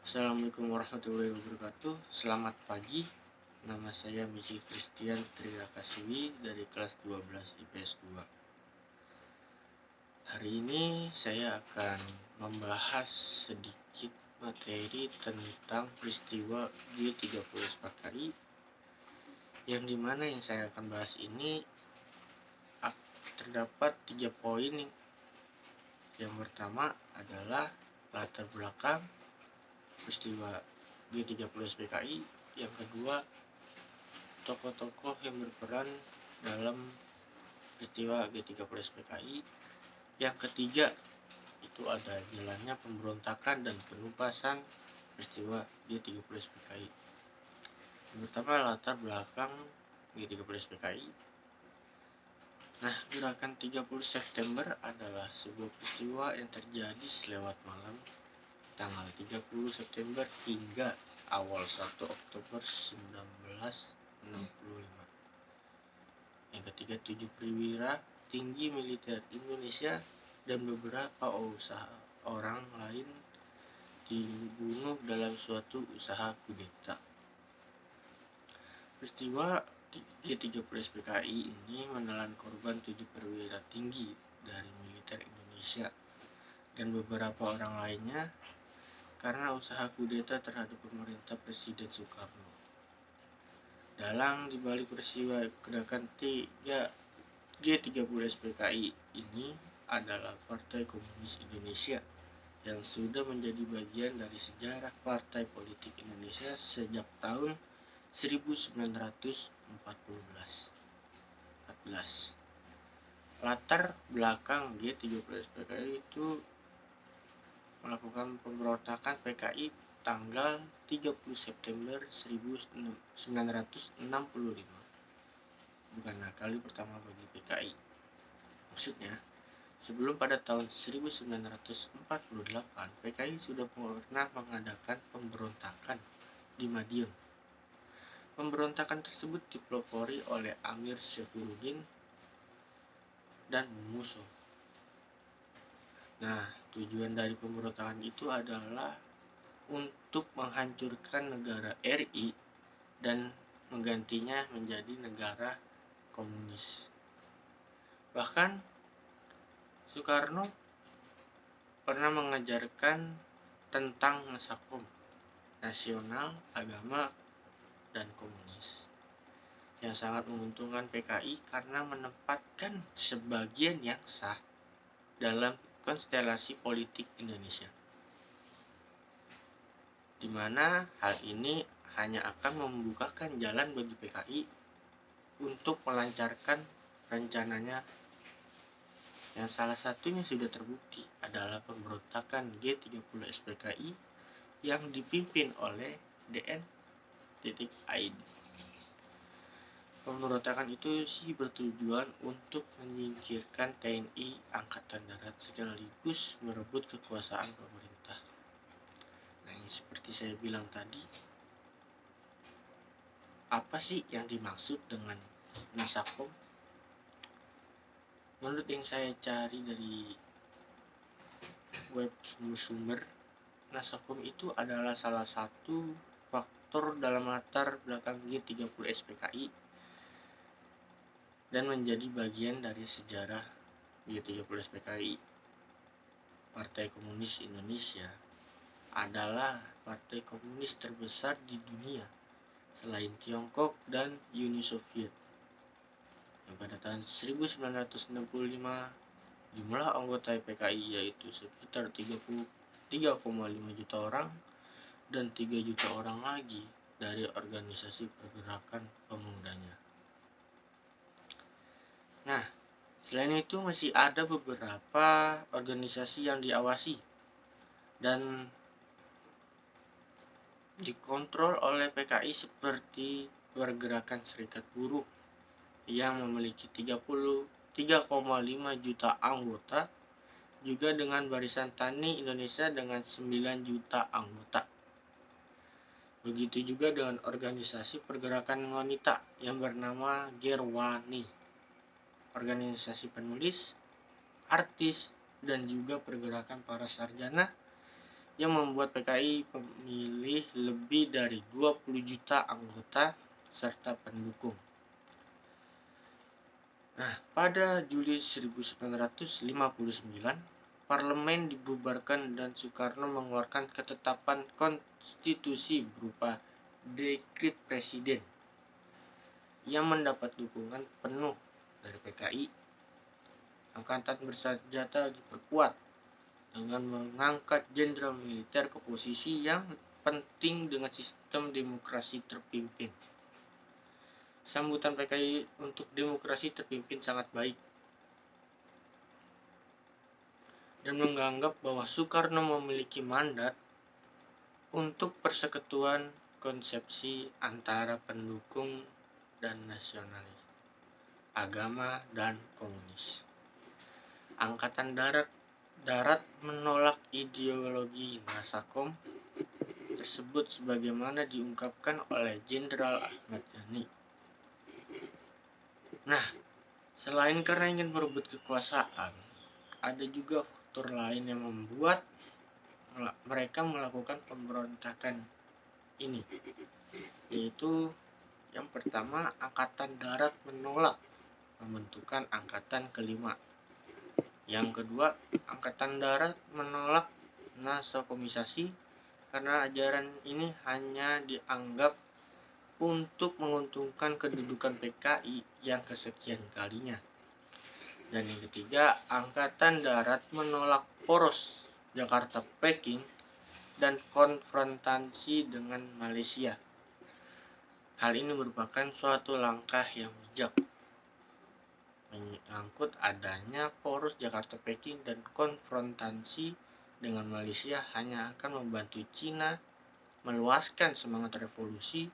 Assalamualaikum warahmatullahi wabarakatuh. Selamat pagi. Nama saya Miji Christian Trirakasiwi dari kelas 12 IPS 2. Hari ini saya akan membahas sedikit materi tentang peristiwa G30 Spakari, yang dimana yang saya akan bahas ini terdapat 3 poin. Yang pertama adalah latar belakang peristiwa G30 SPKI. Yang kedua, tokoh-tokoh yang berperan dalam peristiwa G30 SPKI. Yang ketiga, itu ada jalannya pemberontakan dan penumpasan peristiwa G30 SPKI. Yang pertama, latar belakang G30 SPKI. Nah, gerakan 30 September adalah sebuah peristiwa yang terjadi selewat malam tanggal 30 September hingga awal 1 Oktober 1965. Yang ketiga, 7 perwira tinggi militer Indonesia dan beberapa orang lain dibunuh dalam suatu usaha kudeta. Peristiwa G30 SPKI ini menelan korban 7 perwira tinggi dari militer Indonesia dan beberapa orang lainnya karena usaha kudeta terhadap pemerintah Presiden Soekarno. Dalam dibalik peristiwa gerakan G30 SPKI ini adalah Partai Komunis Indonesia yang sudah menjadi bagian dari sejarah partai politik Indonesia sejak tahun 1914. Latar belakang G30 SPKI itu melakukan pemberontakan PKI tanggal 30 September 1965. Bukanlah kali pertama bagi PKI. Maksudnya, sebelum pada tahun 1948, PKI sudah pernah mengadakan pemberontakan di Madiun. Pemberontakan tersebut dipelopori oleh Amir Syafruddin dan Musso. Nah, tujuan dari pemberontakan itu adalah untuk menghancurkan negara RI dan menggantinya menjadi negara komunis. Bahkan Soekarno pernah mengajarkan tentang Nasakom, nasional, agama, dan komunis, yang sangat menguntungkan PKI karena menempatkan sebagian yang sah dalam konstelasi politik Indonesia, di mana hal ini hanya akan membukakan jalan bagi PKI untuk melancarkan rencananya, yang salah satunya sudah terbukti adalah pemberontakan G30 SPKI yang dipimpin oleh DN.ID. Pemberontakan itu sih bertujuan untuk menyingkirkan TNI Angkatan Darat sekaligus merebut kekuasaan pemerintah. Nah, seperti saya bilang tadi, apa sih yang dimaksud dengan Nasakom? Menurut yang saya cari dari web sumber-sumber, Nasakom itu adalah salah satu faktor dalam latar belakang G30 SPKI dan menjadi bagian dari sejarah G30 SPKI. Partai Komunis Indonesia adalah partai komunis terbesar di dunia selain Tiongkok dan Uni Soviet. Yang pada tahun 1965 jumlah anggota PKI yaitu sekitar 3,5 juta orang dan 3 juta orang lagi dari organisasi pergerakan pemudanya. Nah, selain itu masih ada beberapa organisasi yang diawasi dan dikontrol oleh PKI seperti Pergerakan Serikat Buruh yang memiliki 3,5 juta anggota, juga dengan Barisan Tani Indonesia dengan 9 juta anggota. Begitu juga dengan organisasi pergerakan wanita yang bernama Gerwani, organisasi penulis, artis, dan juga pergerakan para sarjana yang membuat PKI memilih lebih dari 20 juta anggota serta pendukung. Nah, pada Juli 1959, parlemen dibubarkan dan Soekarno mengeluarkan ketetapan konstitusi berupa dekret presiden yang mendapat dukungan penuh dari PKI. Angkatan bersenjata diperkuat dengan mengangkat jenderal militer ke posisi yang penting dengan sistem demokrasi terpimpin. Sambutan PKI untuk demokrasi terpimpin sangat baik dan menganggap bahwa Soekarno memiliki mandat untuk persekutuan konsepsi antara pendukung dan nasionalis, agama dan komunis. Angkatan darat menolak ideologi Nasakom tersebut sebagaimana diungkapkan oleh Jenderal Ahmad Yani. Nah, selain karena ingin merebut kekuasaan, ada juga faktor lain yang membuat mereka melakukan pemberontakan ini, yaitu yang pertama, Angkatan Darat menolak pembentukan Angkatan Kelima. Yang kedua, Angkatan Darat menolak nasakomisasi karena ajaran ini hanya dianggap untuk menguntungkan kedudukan PKI yang kesekian kalinya. Dan yang ketiga, Angkatan Darat menolak poros Jakarta-Peking dan konfrontasi dengan Malaysia. Hal ini merupakan suatu langkah yang bijak, menyangkut adanya poros Jakarta-Peking dan konfrontasi dengan Malaysia hanya akan membantu Cina meluaskan semangat revolusi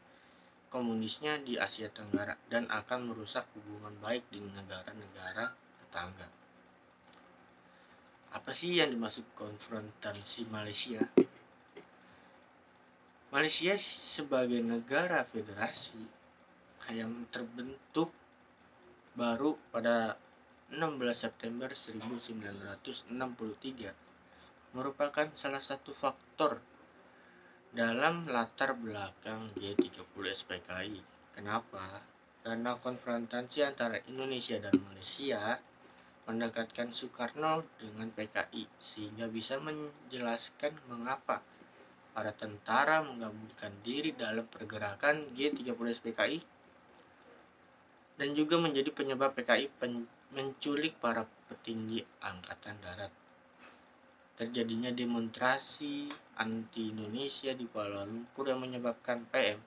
komunisnya di Asia Tenggara dan akan merusak hubungan baik di negara-negara tetangga. Apa sih yang dimaksud konfrontasi Malaysia? Malaysia sebagai negara federasi yang terbentuk baru pada 16 September 1963 merupakan salah satu faktor dalam latar belakang G30 SPKI. Kenapa? Karena konfrontasi antara Indonesia dan Malaysia mendekatkan Soekarno dengan PKI sehingga bisa menjelaskan mengapa para tentara menggabungkan diri dalam pergerakan G30 SPKI dan juga menjadi penyebab PKI menculik para petinggi Angkatan Darat. Terjadinya demonstrasi anti-Indonesia di Kuala Lumpur yang menyebabkan PM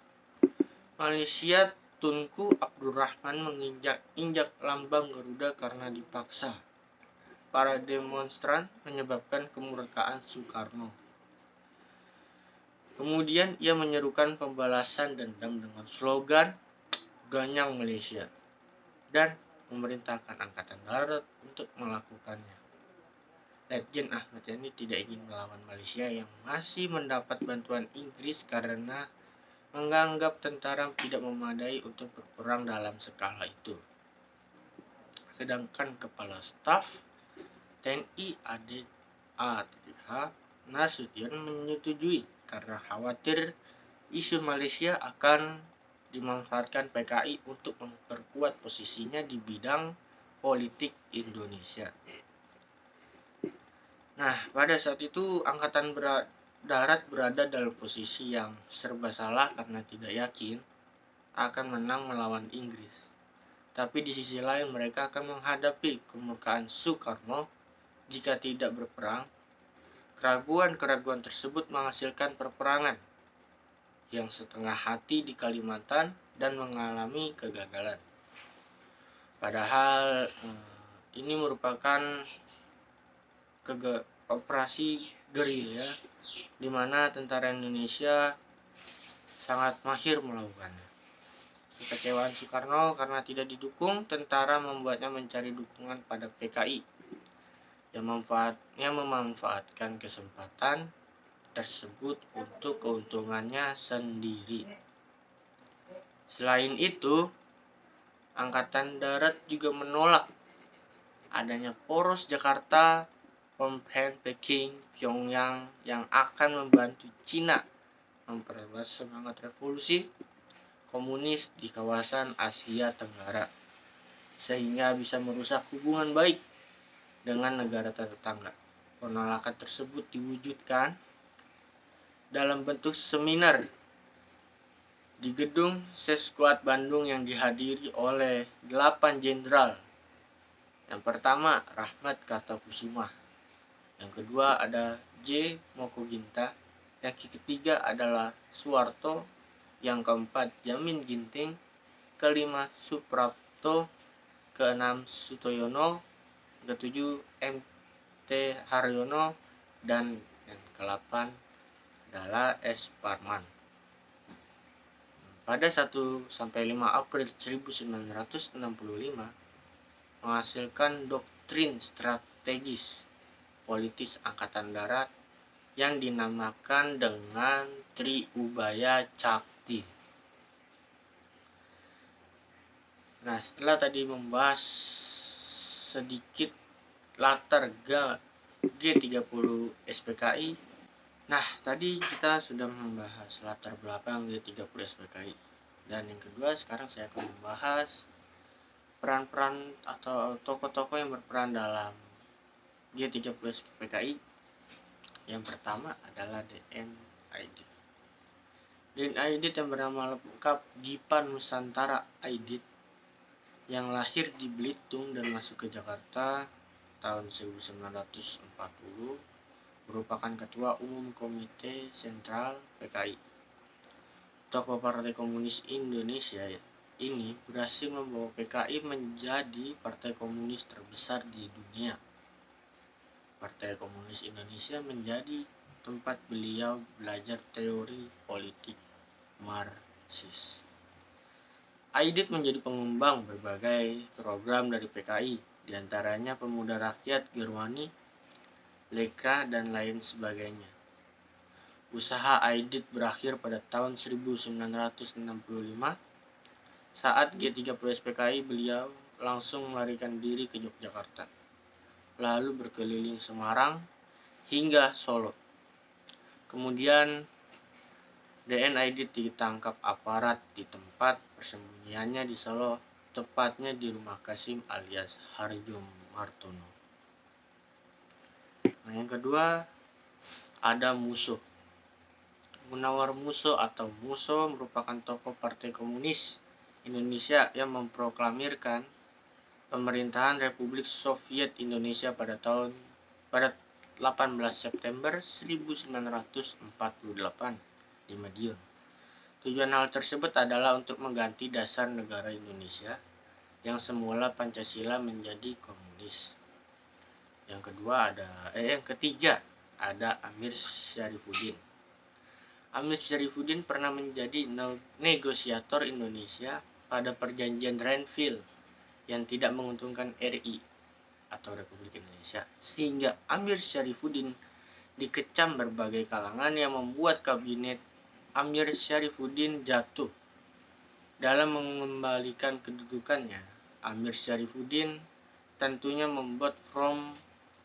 Malaysia Tunku Abdurrahman menginjak lambang Garuda karena dipaksa. Para demonstran menyebabkan kemurkaan Soekarno. Kemudian ia menyerukan pembalasan dendam dengan slogan Ganyang Malaysia dan memerintahkan Angkatan Darat untuk melakukannya. Letjen Ahmad Yani tidak ingin melawan Malaysia yang masih mendapat bantuan Inggris karena menganggap tentara tidak memadai untuk berperang dalam skala itu. Sedangkan Kepala Staf TNI A.H. Nasution menyetujui karena khawatir isu Malaysia akan dimanfaatkan PKI untuk memperkuat posisinya di bidang politik Indonesia. Nah, pada saat itu Angkatan Darat berada dalam posisi yang serba salah karena tidak yakin akan menang melawan Inggris. Tapi di sisi lain mereka akan menghadapi kemurkaan Soekarno jika tidak berperang. Keraguan-keraguan tersebut menghasilkan perperangan yang setengah hati di Kalimantan dan mengalami kegagalan. Padahal ini merupakan operasi gerilya di mana tentara Indonesia sangat mahir melakukannya. Kekecewaan Soekarno karena tidak didukung tentara membuatnya mencari dukungan pada PKI yang memanfaatkan kesempatan tersebut untuk keuntungannya sendiri. Selain itu, Angkatan Darat juga menolak adanya poros Jakarta Phnom Penh, Peking, Pyongyang yang akan membantu Cina memperluas semangat revolusi komunis di kawasan Asia Tenggara, sehingga bisa merusak hubungan baik dengan negara tetangga. Penolakan tersebut diwujudkan dalam bentuk seminar di gedung Seskuad Bandung yang dihadiri oleh 8 jenderal. Yang pertama, Rahmat Kartakusuma. Yang kedua ada J. Mokoginta. Yang ketiga adalah Suwarto. Yang keempat, Jamin Ginting. Kelima, Suprapto. Keenam, Sutoyono. Ketujuh, M.T. Haryono. Dan yang ke-8 adalah S. Parman. Pada 1-5 April 1965 menghasilkan doktrin strategis politis Angkatan Darat yang dinamakan dengan Triubaya Cakti. Nah, setelah tadi membahas sedikit latar G30 SPKI, nah tadi kita sudah membahas latar belakang G30 SPKI. Dan yang kedua, sekarang saya akan membahas peran-peran atau tokoh-tokoh yang berperan dalam G30 SPKI. Yang pertama adalah DN Aidit. DN Aidit yang bernama lengkap Dipa Nusantara Aidit, yang lahir di Belitung dan masuk ke Jakarta tahun 1940, merupakan Ketua Umum Komite Sentral PKI. Tokoh Partai Komunis Indonesia ini berhasil membawa PKI menjadi partai komunis terbesar di dunia. Partai Komunis Indonesia menjadi tempat beliau belajar teori politik Marxis. Aidit menjadi pengembang berbagai program dari PKI, diantaranya Pemuda Rakyat Gerwani, Lekra, dan lain sebagainya. Usaha Aidit berakhir pada tahun 1965. Saat G30 SPKI, beliau langsung melarikan diri ke Yogyakarta, lalu berkeliling Semarang hingga Solo. Kemudian DN Aidit ditangkap aparat di tempat persembunyiannya di Solo, tepatnya di rumah Kasim alias Harjo Martono. Nah, yang kedua ada Musso. Munawar Musso atau Musso merupakan tokoh Partai Komunis Indonesia yang memproklamirkan pemerintahan Republik Soviet Indonesia pada 18 September 1948 di Madiun. Tujuan hal tersebut adalah untuk mengganti dasar negara Indonesia yang semula Pancasila menjadi komunis. Yang ketiga ada Amir Syarifuddin. Amir Syarifuddin pernah menjadi negosiator Indonesia pada perjanjian Renville yang tidak menguntungkan RI atau Republik Indonesia, sehingga Amir Syarifuddin dikecam berbagai kalangan yang membuat kabinet Amir Syarifuddin jatuh. Dalam mengembalikan kedudukannya, Amir Syarifuddin tentunya membuat Front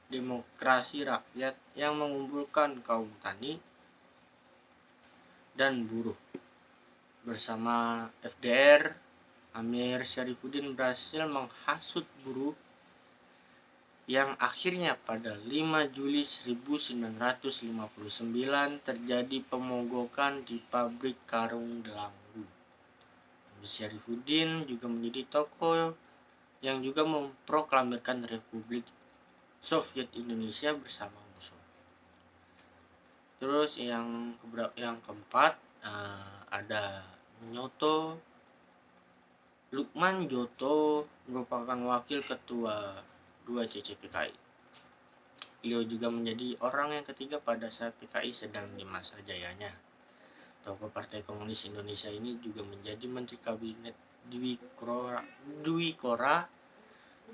Demokrasi Rakyat yang mengumpulkan kaum tani dan buruh. Bersama FDR, Amir Syarifuddin berhasil menghasut buruh yang akhirnya pada 5 Juli 1959 terjadi pemogokan di pabrik karung Delanggu. Amir Syarifuddin juga menjadi tokoh yang juga memproklamirkan Republik Soviet Indonesia bersama Musso. Terus yang keempat ada Nyoto. Lukman Joto merupakan wakil ketua 2 CCPKI. Beliau juga menjadi orang yang ketiga pada saat PKI sedang di masa jayanya. Tokoh Partai Komunis Indonesia ini juga menjadi Menteri Kabinet Dwi Kora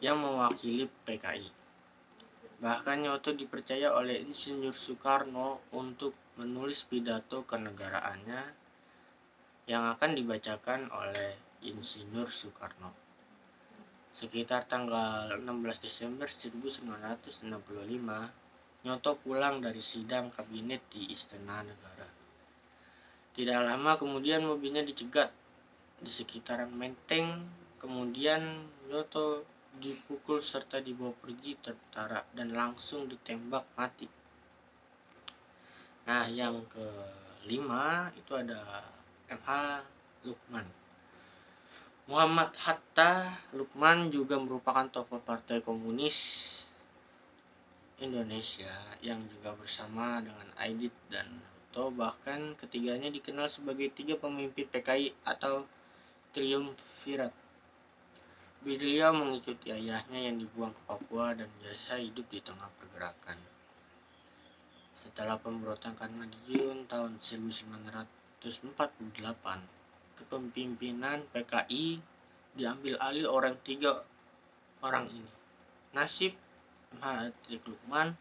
yang mewakili PKI. Bahkan Nyoto dipercaya oleh Insinyur Soekarno untuk menulis pidato kenegaraannya yang akan dibacakan oleh Insinyur Soekarno sekitar tanggal 16 Desember 1965 Nyoto pulang dari sidang kabinet di Istana Negara. Tidak lama kemudian mobilnya dicegat di sekitaran Menteng. Kemudian Nyoto dipukul serta dibawa pergi tentara dan langsung ditembak mati. Nah, yang kelima itu ada MH Lukman. Muhammad Hatta Lukman juga merupakan tokoh Partai Komunis Indonesia yang juga bersama dengan Aidit dan Nyoto. Bahkan ketiganya dikenal sebagai tiga pemimpin PKI atau triumvirat. Beliau mengikuti ayahnya yang dibuang ke Papua dan biasa hidup di tengah pergerakan. Setelah pemberontakan Madiun tahun 1948, kepemimpinan PKI diambil alih oleh tiga orang ini. Nasib Mahathir Lukman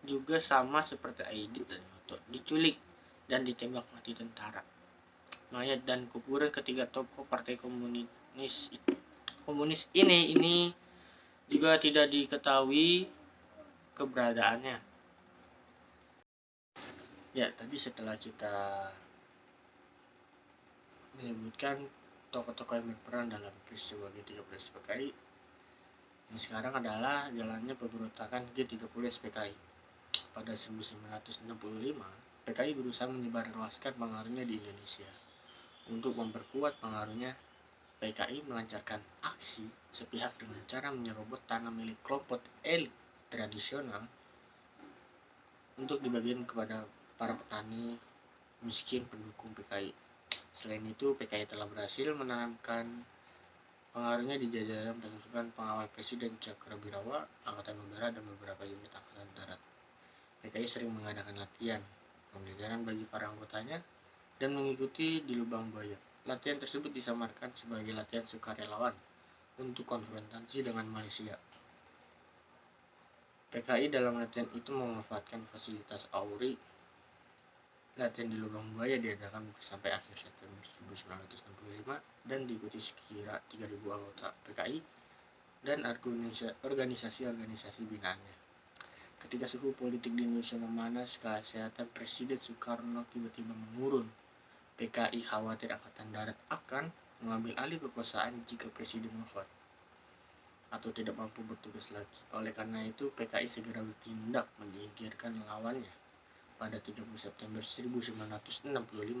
juga sama seperti Aidit dan Nyoto, diculik dan ditembak mati tentara. Mayat dan kuburan ketiga tokoh Partai Komunis ini juga tidak diketahui keberadaannya. Ya, tadi setelah kita menyebutkan tokoh-tokoh yang berperan dalam peristiwa G30 SPKI, yang sekarang adalah jalannya pemberontakan G30 SPKI. Pada 1965, PKI berusaha menyebarluaskan pengaruhnya di Indonesia. Untuk memperkuat pengaruhnya, PKI melancarkan aksi sepihak dengan cara menyerobot tanah milik kelompok elit tradisional untuk dibagikan kepada para petani miskin pendukung PKI. Selain itu, PKI telah berhasil menanamkan pengaruhnya di jajaran pasukan pengawal Presiden Cakrawirawa, Angkatan Udara, dan beberapa unit Angkatan Darat. PKI sering mengadakan latihan pemiliteran bagi para anggotanya dan mengikuti di lubang buaya. Latihan tersebut disamarkan sebagai latihan sukarelawan untuk konfrontasi dengan Malaysia. PKI dalam latihan itu memanfaatkan fasilitas AURI. Latihan di lubang buaya diadakan sampai akhir September 1965 dan diikuti sekira 3.000 anggota PKI dan organisasi-organisasi binaannya. Ketika suhu politik di Indonesia memanas, kesehatan Presiden Soekarno tiba-tiba menurun. PKI khawatir Angkatan Darat akan mengambil alih kekuasaan jika Presiden wafat atau tidak mampu bertugas lagi. Oleh karena itu, PKI segera bertindak menyingkirkan lawannya. Pada 30 September 1965,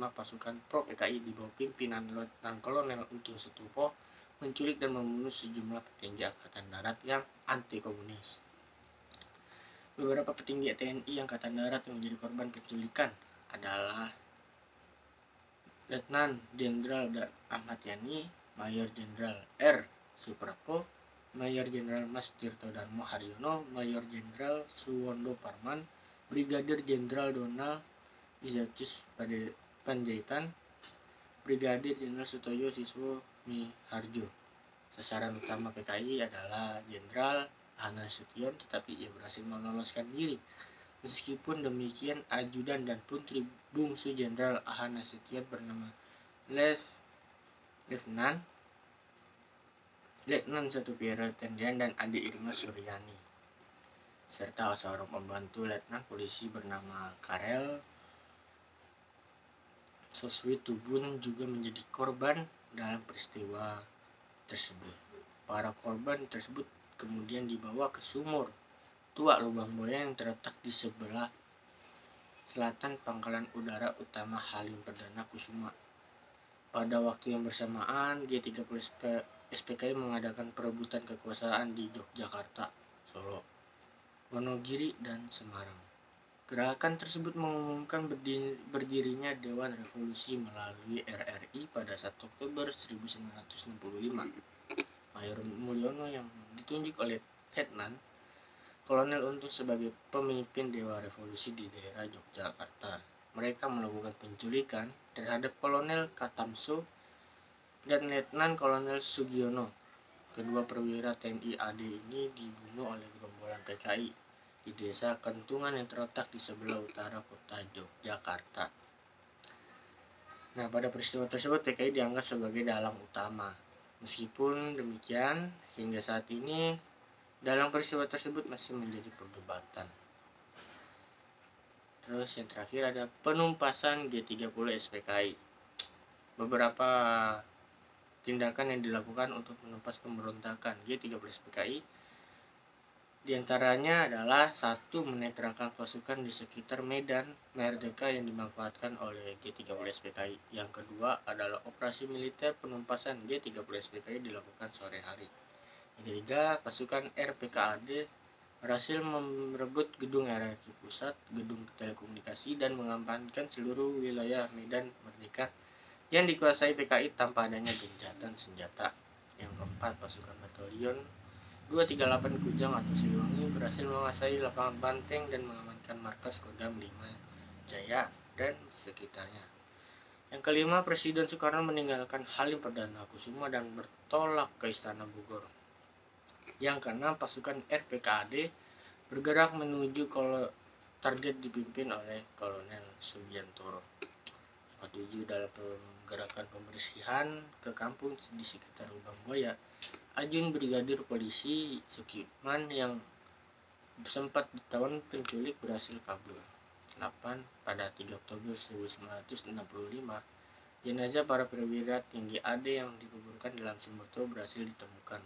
pasukan pro-PKI di bawah pimpinan Letnan Kolonel Untung Setopo menculik dan membunuh sejumlah petinggi Angkatan Darat yang anti-komunis. Beberapa petinggi TNI Angkatan Darat yang menjadi korban penculikan adalah Letnan Jenderal Ahmad Yani, Mayor Jenderal R. Suprapto, Mayor Jenderal Mas Tirto Darmo Haryono, Mayor Jenderal Suwondo Parman, Brigadir Jenderal Donald Ignatius Panjaitan, Brigadir Jenderal Sutoyo Siswo Miharjo. Sasaran utama PKI adalah Jenderal Ahana Sution, tetapi ia berhasil meloloskan diri. Meskipun demikian, ajudan dan putri bungsu Jenderal Ahana Sution bernama Letnan Satupira Tendian dan adik Irma Suryani, serta seorang pembantu Letnan polisi bernama Karel Soswitubun juga menjadi korban dalam peristiwa tersebut. Para korban tersebut kemudian dibawa ke sumur tua lubang buaya yang terletak di sebelah selatan Pangkalan Udara Utama Halim Perdana Kusuma. Pada waktu yang bersamaan, G30 SPKI mengadakan perebutan kekuasaan di Yogyakarta, Solo, Wonogiri, dan Semarang. Gerakan tersebut mengumumkan berdirinya Dewan Revolusi melalui RRI pada 1 Oktober 1965. Mayor Mulyono yang ditunjuk oleh Letnan Kolonel Untung sebagai pemimpin Dewan Revolusi di daerah Yogyakarta. Mereka melakukan penculikan terhadap Kolonel Katamso dan Letnan Kolonel Sugiono. Kedua perwira TNI AD ini dibunuh oleh gerombolan PKI di desa Kentungan yang terletak di sebelah utara kota Yogyakarta. Nah, pada peristiwa tersebut PKI dianggap sebagai dalang utama. Meskipun demikian, hingga saat ini dalang peristiwa tersebut masih menjadi perdebatan. Terus yang terakhir ada penumpasan G30 SPKI. Beberapa tindakan yang dilakukan untuk menumpas pemberontakan G30 SPKI diantaranya adalah 1. Menetralkan pasukan di sekitar Medan Merdeka yang dimanfaatkan oleh G30 SPKI. Yang kedua adalah operasi militer penumpasan G30 SPKI dilakukan sore hari. Yang ketiga, pasukan RPKAD berhasil merebut gedung RRI Pusat, gedung telekomunikasi, dan mengamankan seluruh wilayah Medan Merdeka yang dikuasai PKI tanpa adanya gencatan senjata. Yang keempat, pasukan batalion 238 Kujang atau Siliwangi berhasil menguasai lapangan Banteng dan mengamankan markas Kodam 5 Jaya dan sekitarnya. Yang kelima, Presiden Soekarno meninggalkan Halim Perdana Kusuma dan bertolak ke Istana Bogor. Yang keenam, pasukan RPKAD bergerak menuju target dipimpin oleh Kolonel Subiantoro. Yang dalam gerakan pembersihan ke kampung di sekitar Lubang Buaya, Ajun Brigadir Polisi Sukiman yang sempat ditawan penculik berhasil kabur. 8. Pada 3 Oktober 1965, jenazah para perwira tinggi AD yang dikuburkan dalam sumur tua berhasil ditemukan.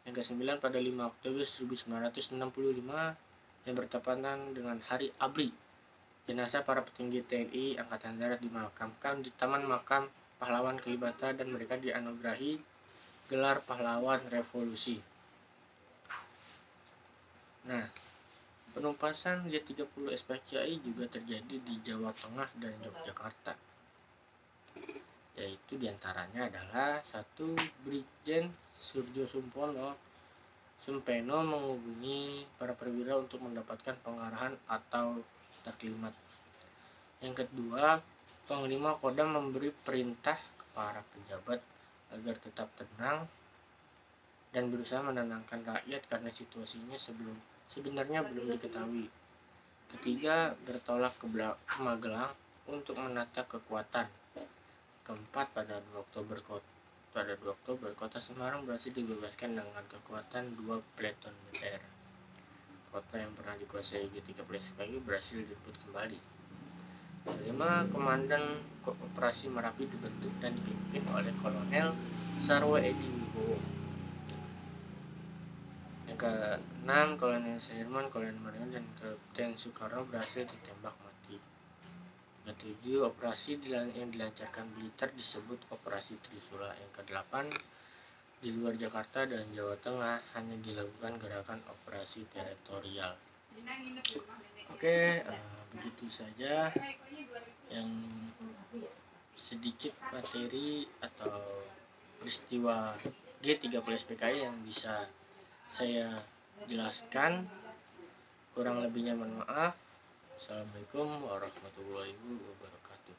Yang ke-9, pada 5 Oktober 1965 yang bertepatan dengan Hari ABRI, jenazah para petinggi TNI Angkatan Darat dimakamkan di Taman Makam Pahlawan Kalibata dan mereka dianugerahi gelar pahlawan revolusi. Nah, penumpasan G30 SPKI juga terjadi di Jawa Tengah dan Yogyakarta. Yaitu diantaranya adalah 1. Brigjen Surjo Sumpeno menghubungi para perwira untuk mendapatkan pengarahan atau taklimat. Yang kedua, Panglima Kodam memberi perintah ke para pejabat agar tetap tenang dan berusaha menenangkan rakyat karena situasinya sebenarnya belum diketahui. Ketiga, bertolak ke Magelang untuk menata kekuatan. Keempat, pada 2 Oktober kota Semarang berhasil dibebaskan dengan kekuatan 2 peleton BR. Kota yang pernah dikuasai G30 SPKI berhasil direbut kembali. Kelima, Komandan Operasi Merapi dibentuk dan dipimpin oleh Kolonel Sarwo Edi Wibowo. Yang ke-6, Kolonel Sudirman, Kolonel Marion, dan Kapten Soekarno berhasil ditembak mati. Yang ke-7, operasi yang dilancarkan Blitar disebut Operasi Trisula. Yang ke-8, di luar Jakarta dan Jawa Tengah hanya dilakukan gerakan operasi teritorial. Oke, begitu saja yang sedikit materi atau peristiwa G30 SPKI yang bisa saya jelaskan. Kurang lebihnya mohon maaf. Assalamualaikum warahmatullahi wabarakatuh.